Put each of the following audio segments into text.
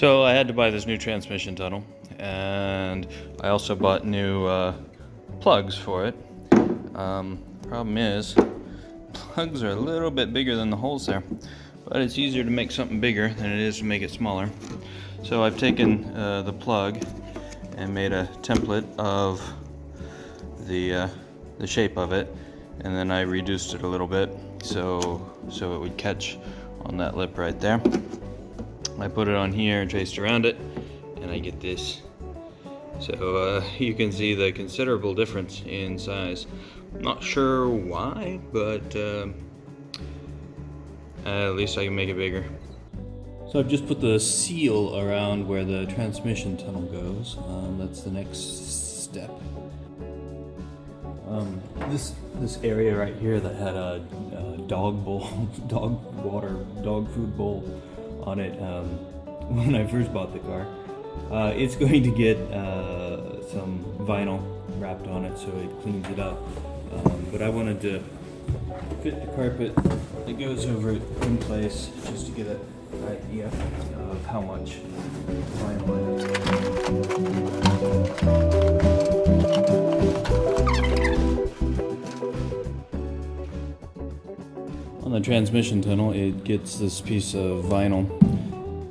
So I had to buy this new transmission tunnel, and I also bought new plugs for it. Problem is, plugs are a little bit bigger than the holes there, but it's easier to make something bigger than it is to make it smaller. So I've taken the plug and made a template of the shape of it, and then I reduced it a little bit so it would catch on that lip right there. I put it on here and traced around it, and I get this. So you can see the considerable difference in size. Not sure why, but at least I can make it bigger. So I've just put the seal around where the transmission tunnel goes. That's the next step. This area right here that had a dog food bowl on it when I first bought the car. It's going to get some vinyl wrapped on it so it cleans it up. But I wanted to fit the carpet that goes over it in place just to get an idea of how much vinyl it is. On the transmission tunnel, it gets this piece of vinyl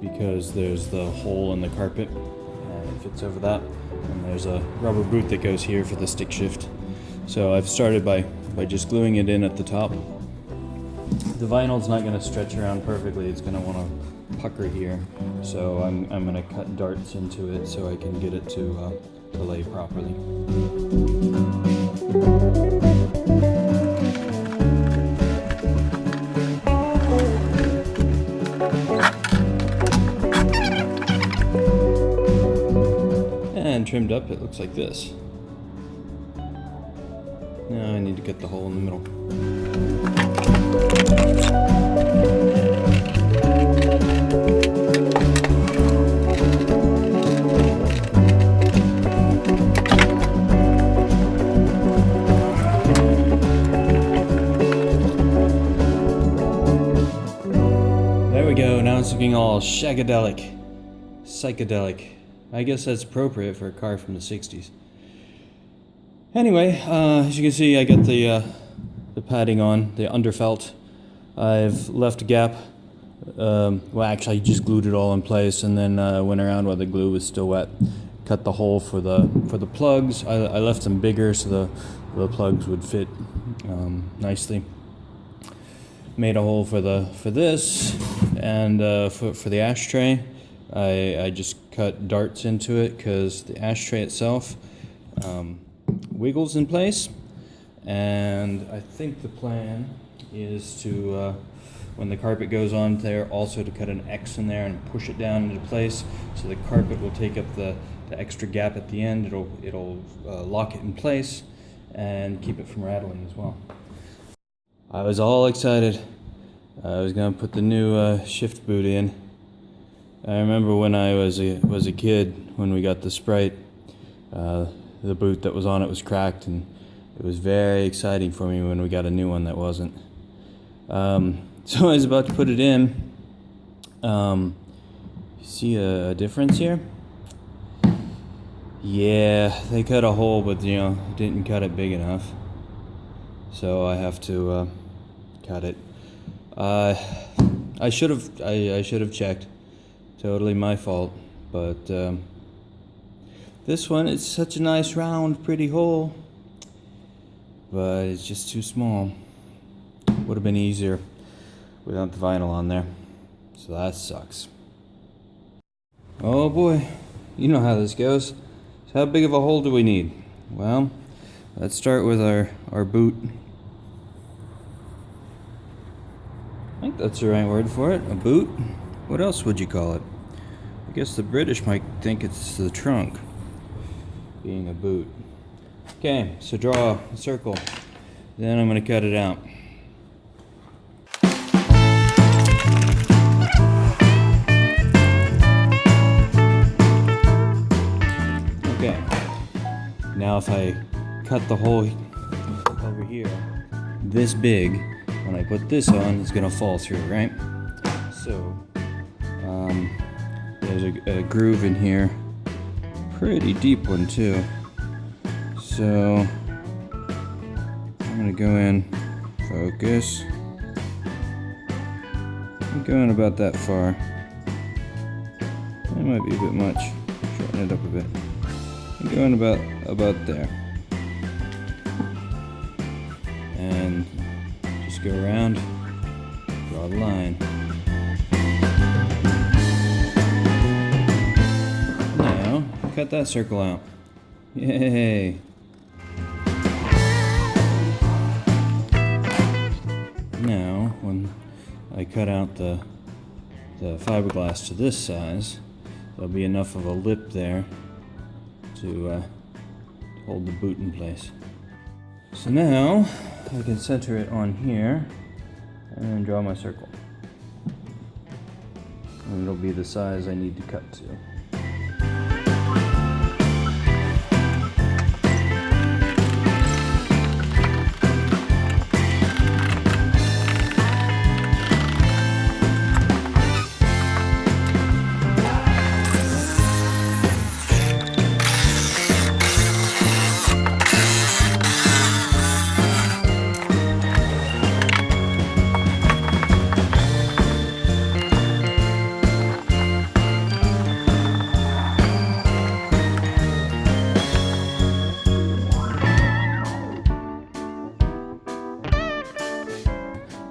because there's the hole in the carpet and it fits over that, and there's a rubber boot that goes here for the stick shift. So I've started by just gluing it in at the top. The vinyl's not going to stretch around perfectly, it's going to want to pucker here, so I'm going to cut darts into it so I can get it to lay properly. And trimmed up, it looks like this. Now I need to cut the hole in the middle. There we go, now it's looking all shagadelic, psychedelic. I guess that's appropriate for a car from the 60s. Anyway, as you can see, I got the padding on, the underfelt. I've left a gap. Well, actually, I just glued it all in place, and then went around while the glue was still wet. Cut the hole for the plugs. I left them bigger so the plugs would fit nicely. Made a hole for this, and for the ashtray. I just cut darts into it because the ashtray itself wiggles in place, and I think the plan is to, when the carpet goes on there, also to cut an X in there and push it down into place so the carpet will take up the extra gap at the end. It'll lock it in place and keep it from rattling as well. I was all excited. I was going to put the new shift boot in. I remember when I was a kid, when we got the Sprite, the boot that was on it was cracked, and it was very exciting for me when we got a new one that wasn't. So I was about to put it in. See a difference here? Yeah, they cut a hole, but didn't cut it big enough. So I have to cut it. I should have checked. Totally my fault, but this one, it's such a nice round pretty hole, but it's just too small. Would have been easier without the vinyl on there, so that sucks. Oh boy, you know how this goes. So how big of a hole do we need? Well, let's start with our boot. I think that's the right word for it, a boot. What else would you call it? I guess the British might think it's the trunk, being a boot. Okay, so draw a circle. Then I'm going to cut it out. Okay, now if I cut the hole over here, this big, when I put this on, it's going to fall through, right? So, There's a groove in here. Pretty deep one too. So I'm gonna go in, focus. I'm going about that far. That might be a bit much. Shorten it up a bit. I'm going about there. And just go around, draw the line. Now, cut that circle out. Yay! Now, when I cut out the fiberglass to this size, there'll be enough of a lip there to hold the boot in place. So now, I can center it on here and draw my circle. And it'll be the size I need to cut to.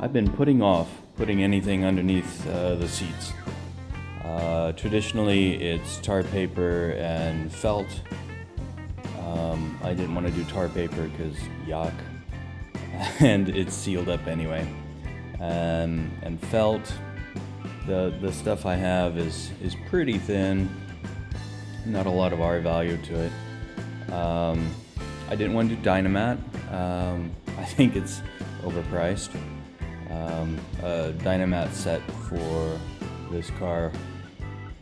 I've been putting off putting anything underneath the seats. Traditionally, it's tar paper and felt. I didn't want to do tar paper because yuck, and it's sealed up anyway. And felt, the stuff I have is pretty thin. Not a lot of R value to it. I didn't want to do Dynamat. I think it's overpriced. A Dynamat set for this car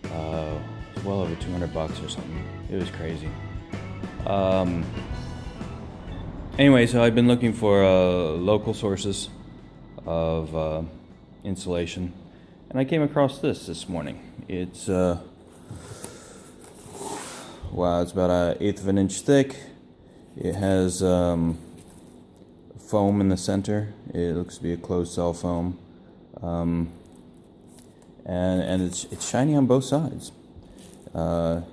was well over $200 or something. It was crazy. Anyway, so I've been looking for local sources of insulation, and I came across this morning. It's wow, it's about 1/8 of an inch thick. It has foam in the center. It looks to be a closed cell foam, and it's shiny on both sides. It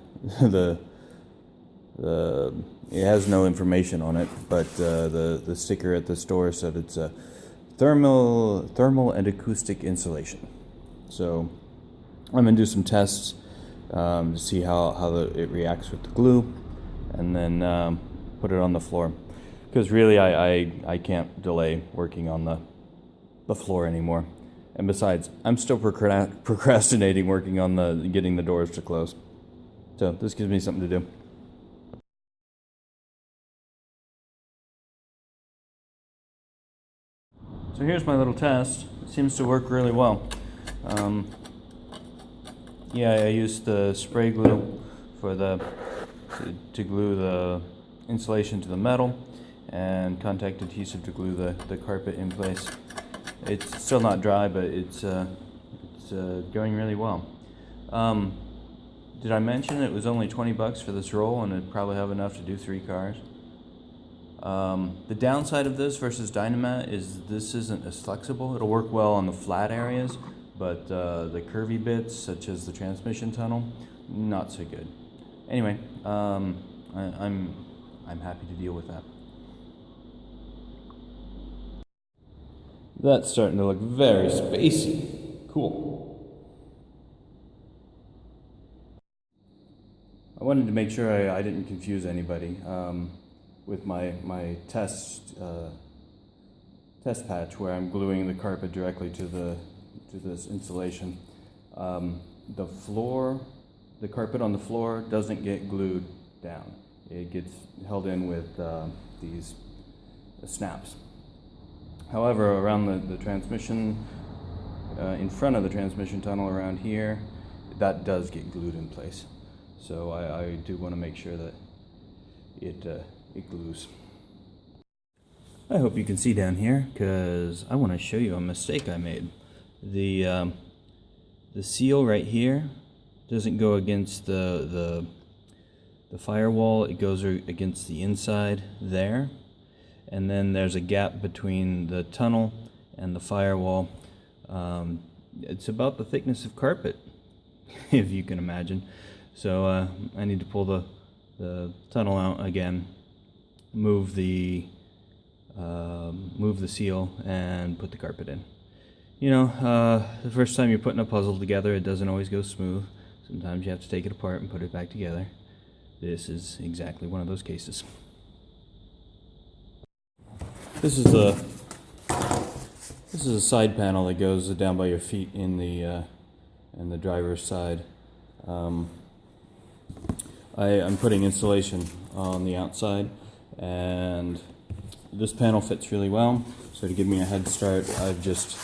has no information on it, but the sticker at the store said it's a thermal and acoustic insulation. So I'm gonna do some tests to see how it reacts with the glue, and then put it on the floor. Because really, I can't delay working on the floor anymore. And besides, I'm still procrastinating working on getting the doors to close. So this gives me something to do. So here's my little test. It seems to work really well. Yeah, I used the spray glue for to glue the insulation to the metal, and contact adhesive to glue the carpet in place. It's still not dry, but it's going really well. Did I mention it was only $20 for this roll, and it'd probably have enough to do 3 cars? The downside of this versus Dynamat is this isn't as flexible. It'll work well on the flat areas, but the curvy bits, such as the transmission tunnel, not so good. Anyway, I'm happy to deal with that. That's starting to look very spacey. Cool. I wanted to make sure I didn't confuse anybody with my test patch where I'm gluing the carpet directly to this insulation. The carpet on the floor doesn't get glued down. It gets held in with these snaps. However, around the transmission, in front of the transmission tunnel around here, that does get glued in place. So I do want to make sure that it glues. I hope you can see down here, because I want to show you a mistake I made. The seal right here doesn't go against the firewall, it goes against the inside there. And then there's a gap between the tunnel and the firewall. It's about the thickness of carpet, if you can imagine. So I need to pull the tunnel out again, move the seal, and put the carpet in. You know, the first time you're putting a puzzle together, it doesn't always go smooth. Sometimes you have to take it apart and put it back together. This is exactly one of those cases. This is a side panel that goes down by your feet in the driver's side. I'm putting insulation on the outside, and this panel fits really well. So to give me a head start, I've just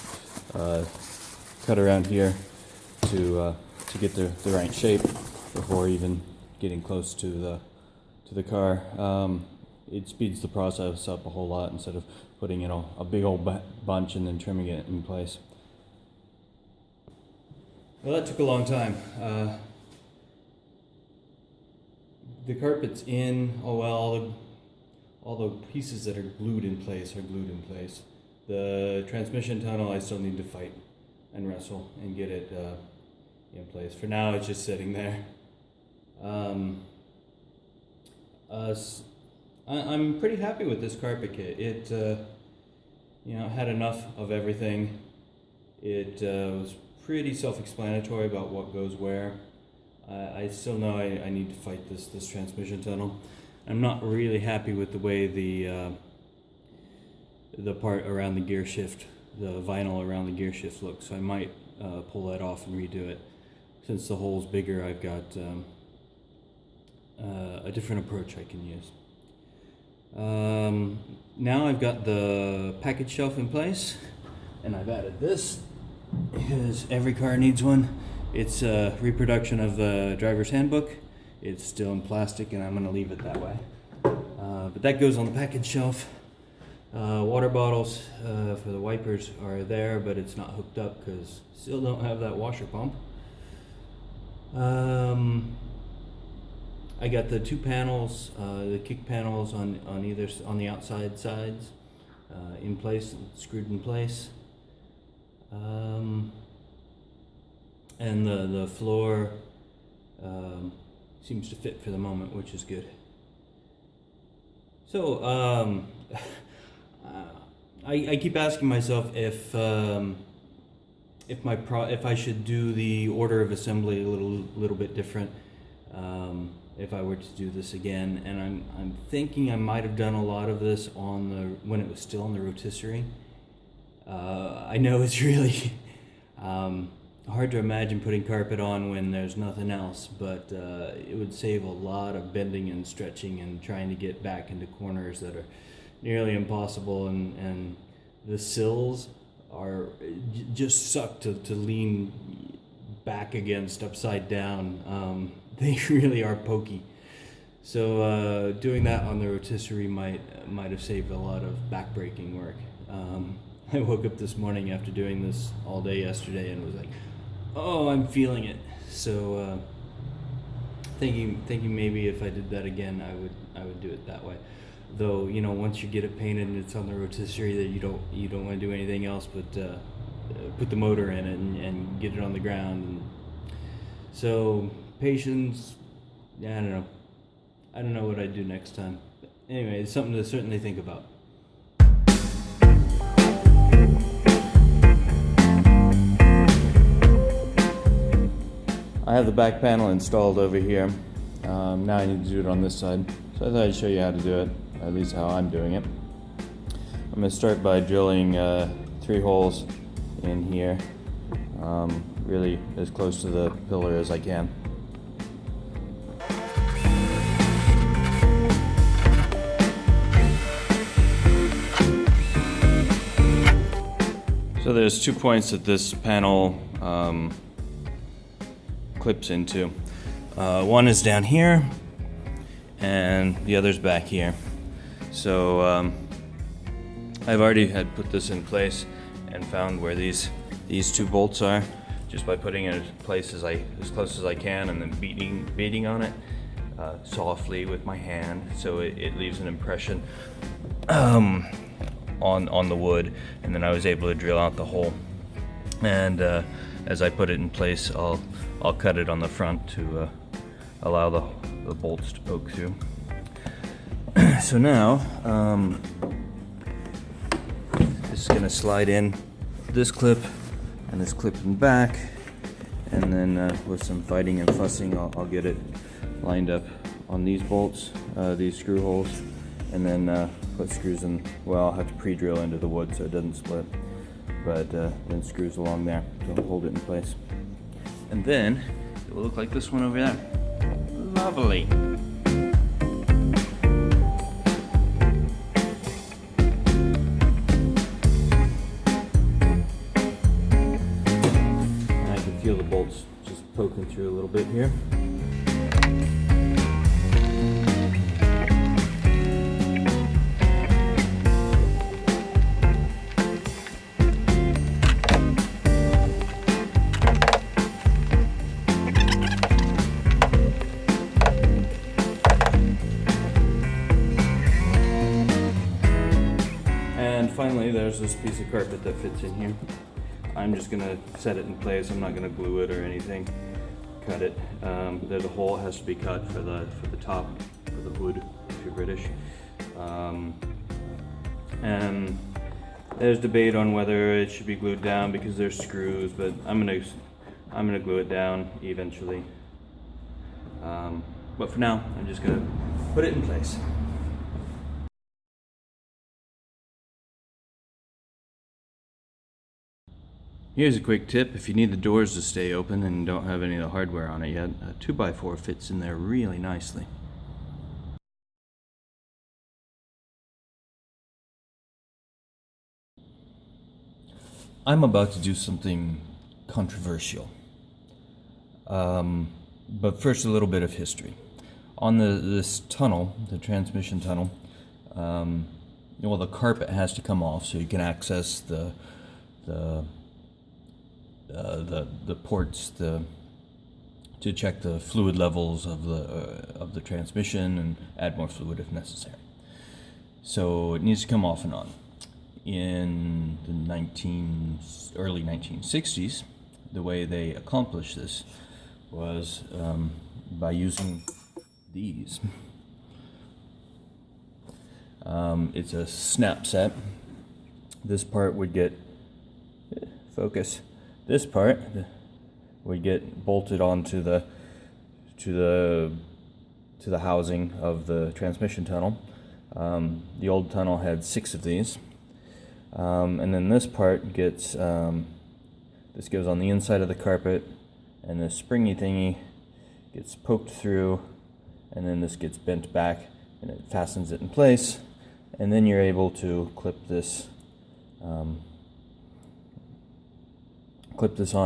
cut around here to get the right shape before even getting close to the car. It speeds the process up a whole lot instead of putting in a big old bunch and then trimming it in place. Well, that took a long time. The carpet's in. Oh well, all the pieces that are glued in place are glued in place. The transmission tunnel, I still need to fight and wrestle and get it in place. For now, it's just sitting there. I'm pretty happy with this carpet kit. It had enough of everything. It was pretty self-explanatory about what goes where. I still know I need to fight this transmission tunnel. I'm not really happy with the way the part around the gear shift, the vinyl around the gear shift looks. So I might pull that off and redo it. Since the hole's bigger, I've got a different approach I can use. Now I've got the package shelf in place, and I've added this because every car needs one. It's a reproduction of the driver's handbook. It's still in plastic, and I'm going to leave it that way. But that goes on the package shelf. Water bottles for the wipers are there, but it's not hooked up because still don't have that washer pump. I got the two panels, the kick panels on the outside sides, in place, screwed in place, and the floor seems to fit for the moment, which is good. So I keep asking myself if I should do the order of assembly a little bit different. If I were to do this again, and I'm thinking I might have done a lot of this when it was still on the rotisserie. I know it's really hard to imagine putting carpet on when there's nothing else, but it would save a lot of bending and stretching and trying to get back into corners that are nearly impossible, and the sills are just suck to lean back against upside down. They really are pokey. So doing that on the rotisserie might have saved a lot of back-breaking work. I woke up this morning after doing this all day yesterday and was like, oh, I'm feeling it. So thinking maybe if I did that again, I would do it that way. Though, once you get it painted and it's on the rotisserie, that you don't want to do anything else but put the motor in it and get it on the ground. And so patience, I don't know. I don't know what I'd do next time. But anyway, it's something to certainly think about. I have the back panel installed over here. Now I need to do it on this side. So I thought I'd show you how to do it, or at least how I'm doing it. I'm going to start by drilling 3 holes in here, really as close to the pillar as I can. So there's 2 points that this panel clips into. One is down here, and the other's back here. So I've already had put this in place and found where these 2 bolts are. just by putting it in place as close as I can, and then beating on it softly with my hand, so it leaves an impression on the wood, and then I was able to drill out the hole. And as I put it in place, I'll cut it on the front to allow the bolts to poke through. So now this is going to slide in this clip and this clip in back, and then with some fighting and fussing, I'll get it lined up on these bolts, these screw holes, and then put screws in. Well, I'll have to pre-drill into the wood so it doesn't split, but then screws along there to hold it in place. And then it will look like this one over there. Lovely. I can feel the bolts just poking through a little bit here. And finally, there's this piece of carpet that fits in here. I'm just gonna set it in place. I'm not gonna glue it or anything. Cut it. There's a hole that has to be cut for the top, for the hood, if you're British. And there's debate on whether it should be glued down because there's screws, but I'm gonna glue it down eventually. But for now, I'm just gonna put it in place. Here's a quick tip: if you need the doors to stay open and don't have any of the hardware on it yet, a 2x4 fits in there really nicely. I'm about to do something controversial. But first, a little bit of history. On this tunnel, the transmission tunnel, well, the carpet has to come off so you can access the ports to check the fluid levels of the transmission and add more fluid if necessary. So it needs to come off and on. In the early 1960s, the way they accomplished this was by using these. It's a snap set. This part would get focus. This part would get bolted onto the housing of the transmission tunnel. The old tunnel had 6 of these, and then this part gets this goes on the inside of the carpet, and this springy thingy gets poked through, and then this gets bent back and it fastens it in place, and then you're able to clip this on.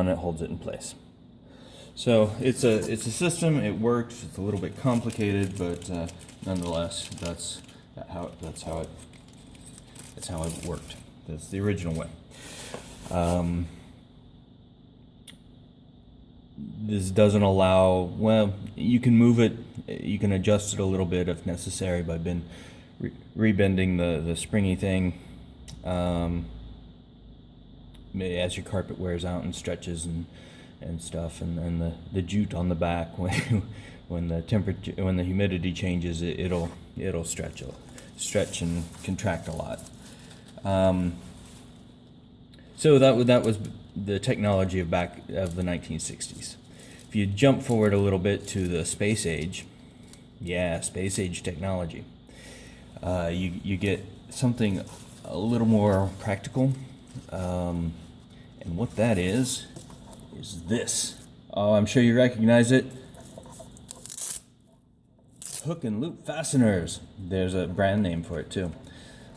It holds it in place. So it's a system. It works. It's a little bit complicated, but nonetheless, that's how it worked. That's the original way. This doesn't allow. Well, you can move it. You can adjust it a little bit if necessary by rebending the springy thing. As your carpet wears out and stretches and stuff, and the jute on the back when the humidity changes, it'll stretch and contract a lot. So that was the technology of the 1960s. If you jump forward a little bit to the space age, space age technology, you get something a little more practical. And what that is this. Oh, I'm sure you recognize it. Hook and loop fasteners. There's a brand name for it too.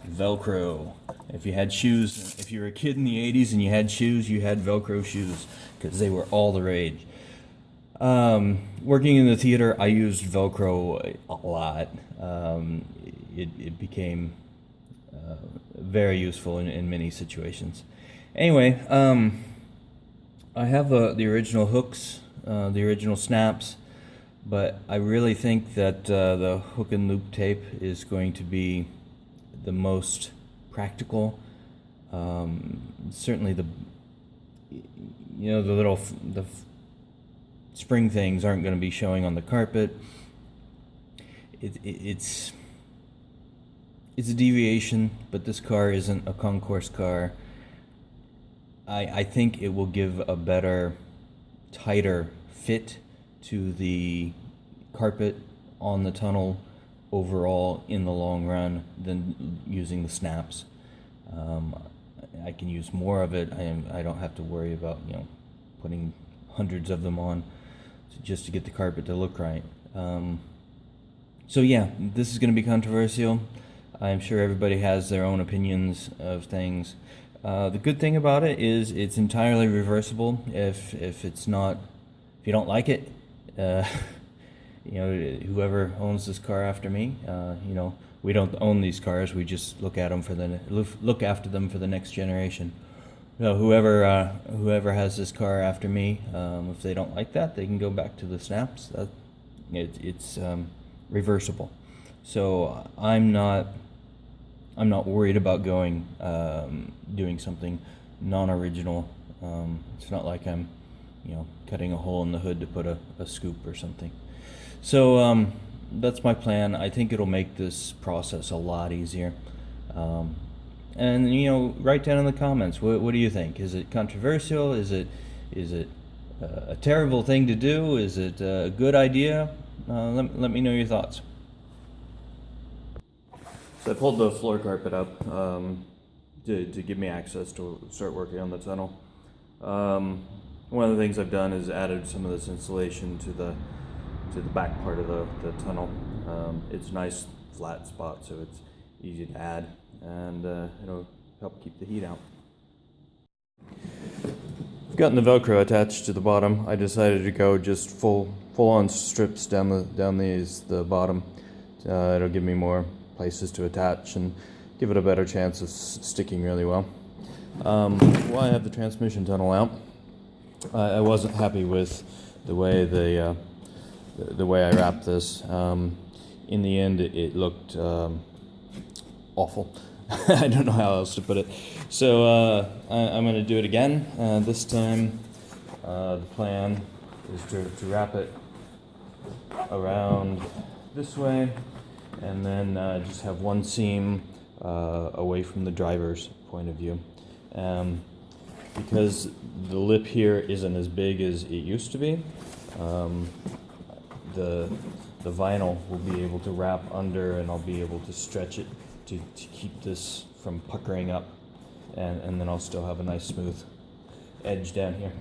Velcro. If you had shoes, if you were a kid in the 80s and you had shoes, you had Velcro shoes because they were all the rage. Working in the theater, I used Velcro a lot. It became very useful in many situations. Anyway, I have the original hooks, the original snaps, but I really think that the hook and loop tape is going to be the most practical. Certainly the little spring things aren't going to be showing on the carpet. It's a deviation, but this car isn't a concourse car. I think it will give a better, tighter fit to the carpet on the tunnel overall in the long run than using the snaps. I can use more of it. I don't have to worry about putting hundreds of them on just to get the carpet to look right. So yeah, this is going to be controversial. I'm sure everybody has their own opinions of things. The good thing about it is it's entirely reversible. If you don't like it, whoever owns this car after me, we don't own these cars. We just look after them for the next generation. So whoever has this car after me, if they don't like that, they can go back to the snaps. It's reversible. So I'm not worried about doing something non-original. It's not like I'm cutting a hole in the hood to put a scoop or something. So that's my plan. I think it'll make this process a lot easier. And write down in the comments, what do you think? Is it controversial? Is it a terrible thing to do? Is it a good idea? Let me know your thoughts. So I pulled the floor carpet up to give me access to start working on the tunnel. One of the things I've done is added some of this insulation to the back part of the tunnel. It's a nice flat spot, so it's easy to add, and it'll help keep the heat out. I've gotten the Velcro attached to the bottom. I decided to go just full on strips down the bottom. It'll give me more places to attach and give it a better chance of sticking really well. While I have the transmission tunnel out, I wasn't happy with the way I wrapped this. In the end, it looked awful. I don't know how else to put it. So I'm going to do it again. This time, the plan is to wrap it around this way, and then just have one seam away from the driver's point of view. Because the lip here isn't as big as it used to be, the vinyl will be able to wrap under, and I'll be able to stretch it to keep this from puckering up, and then I'll still have a nice smooth edge down here.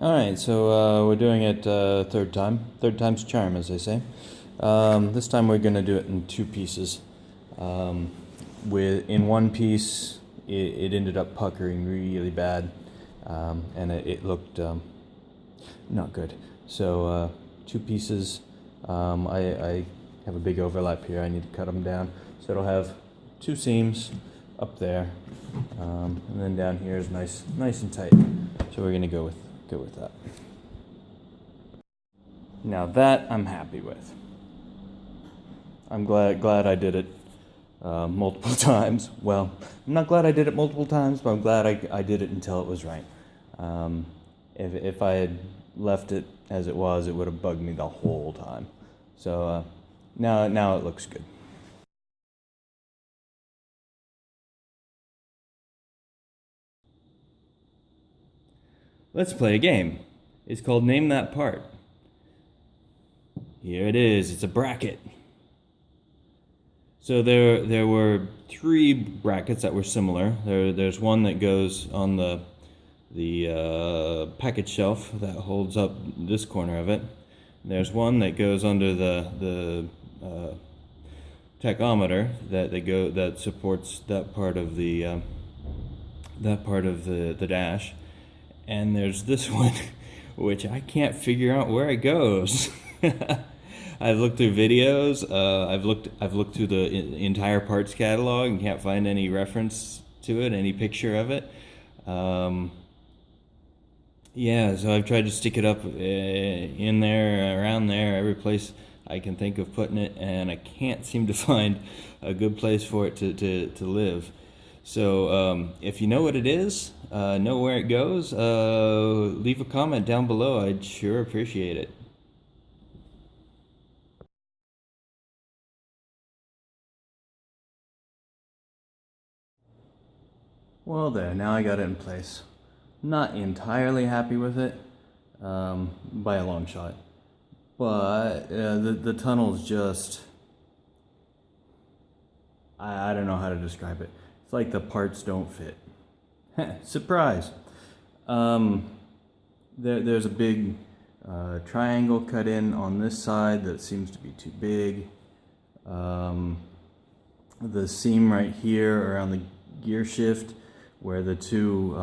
Alright, so we're doing it third time. Third time's charm, as they say. This time we're going to do it in two pieces. In one piece, it ended up puckering really bad, and it looked not good. So two pieces. I have a big overlap here. I need to cut them down. So it'll have two seams up there, and then down here is nice and tight. So we're going to go with that. Now that I'm happy with. I'm glad I did it multiple times. Well, I'm not glad I did it multiple times, but I'm glad I did it until it was right. If I had left it as it was, it would have bugged me the whole time. So now it looks good. Let's play a game. It's called Name That Part. Here it is. It's a bracket. So there were three brackets that were similar. There's one that goes on the package shelf that holds up this corner of it. There's one that goes under the tachometer that supports that part of the dash. And there's this one, which I can't figure out where it goes. I've looked through videos. I've looked through the entire parts catalog and can't find any reference to it, any picture of it. Yeah, so I've tried to stick it up in there, around there, every place I can think of putting it, and I can't seem to find a good place for it to live. So if you know what it is, know where it goes, leave a comment down below. I'd sure appreciate it. Well there, now I got it in place. Not entirely happy with it, by a long shot. But the tunnel's just... I don't know how to describe it. It's like the parts don't fit. Surprise! There's a big triangle cut in on this side that seems to be too big. The seam right here around the gear shift where the two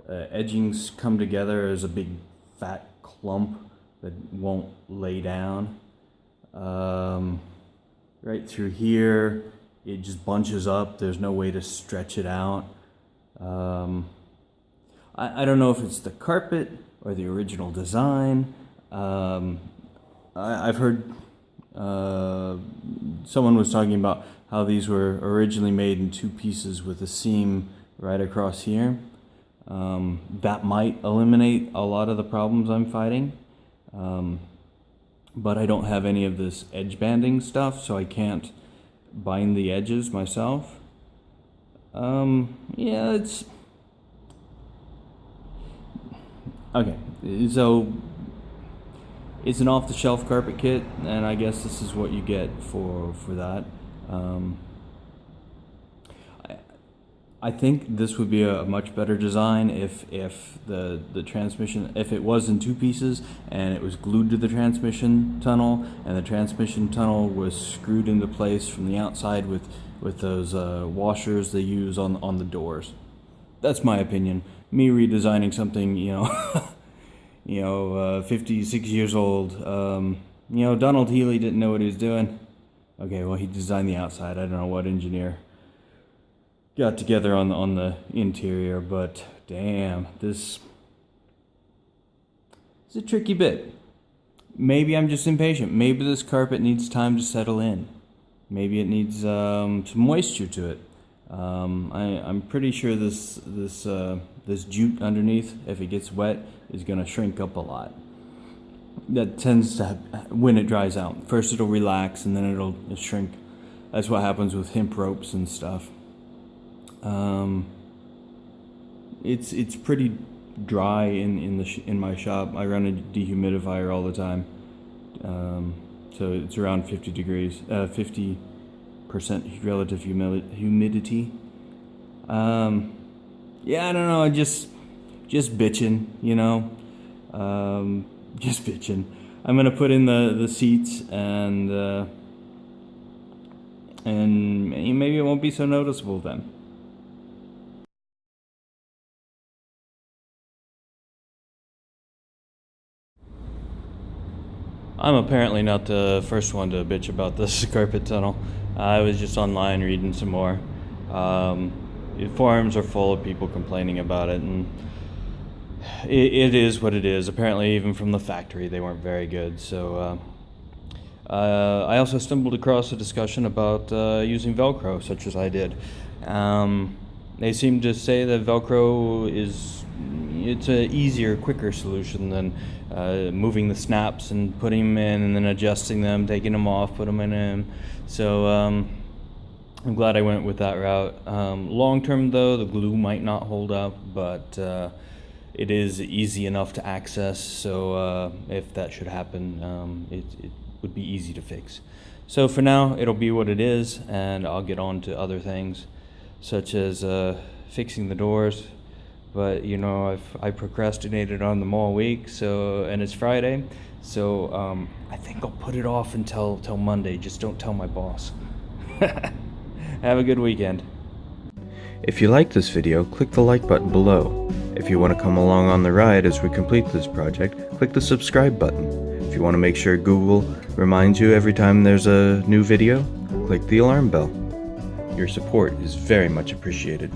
edgings come together is a big fat clump that won't lay down. Right through here, it just bunches up. There's no way to stretch it out. I don't know if it's the carpet or the original design. I've heard someone was talking about how these were originally made in two pieces with a seam right across here. That might eliminate a lot of the problems I'm fighting. But I don't have any of this edge banding stuff, so I can't bind the edges myself. Yeah, it's... Okay, so it's an off-the-shelf carpet kit, and I guess this is what you get for that. I think this would be a much better design if the transmission, if it was in two pieces and it was glued to the transmission tunnel, and the transmission tunnel was screwed into place from the outside with those washers they use on the doors. That's my opinion. Me redesigning something, 56 years old. Donald Healey didn't know what he was doing. Okay, well, he designed the outside. I don't know what engineer got together on the interior, but damn, this is a tricky bit. Maybe I'm just impatient. Maybe this carpet needs time to settle in. Maybe it needs some moisture to it. I'm pretty sure this jute underneath, if it gets wet, is going to shrink up a lot. That tends to when it dries out. First it'll relax and then it'll shrink. That's what happens with hemp ropes and stuff. It's pretty dry in my shop. I run a dehumidifier all the time, so it's around 50 degrees, 50% relative humidity. Yeah, I don't know. just bitching, you know. Just bitching. I'm gonna put in the seats, and maybe it won't be so noticeable then. I'm apparently not the first one to bitch about this carpet tunnel. I was just online reading some more. The forums are full of people complaining about it, and it is what it is. Apparently, even from the factory, they weren't very good. So I also stumbled across a discussion about using Velcro, such as I did. They seem to say that Velcro it's an easier, quicker solution than moving the snaps and putting them in and then adjusting them, taking them off, put them in. So I'm glad I went with that route. Long term, though, the glue might not hold up, but it is easy enough to access. So if that should happen, it would be easy to fix. So for now, it'll be what it is, and I'll get on to other things, such as fixing the doors. But you know, I procrastinated on them all week, and it's Friday, so I think I'll put it off until Monday. Just don't tell my boss. Have a good weekend. If you like this video, click the like button below. If you want to come along on the ride as we complete this project, click the subscribe button. If you want to make sure Google reminds you every time there's a new video, click the alarm bell. Your support is very much appreciated.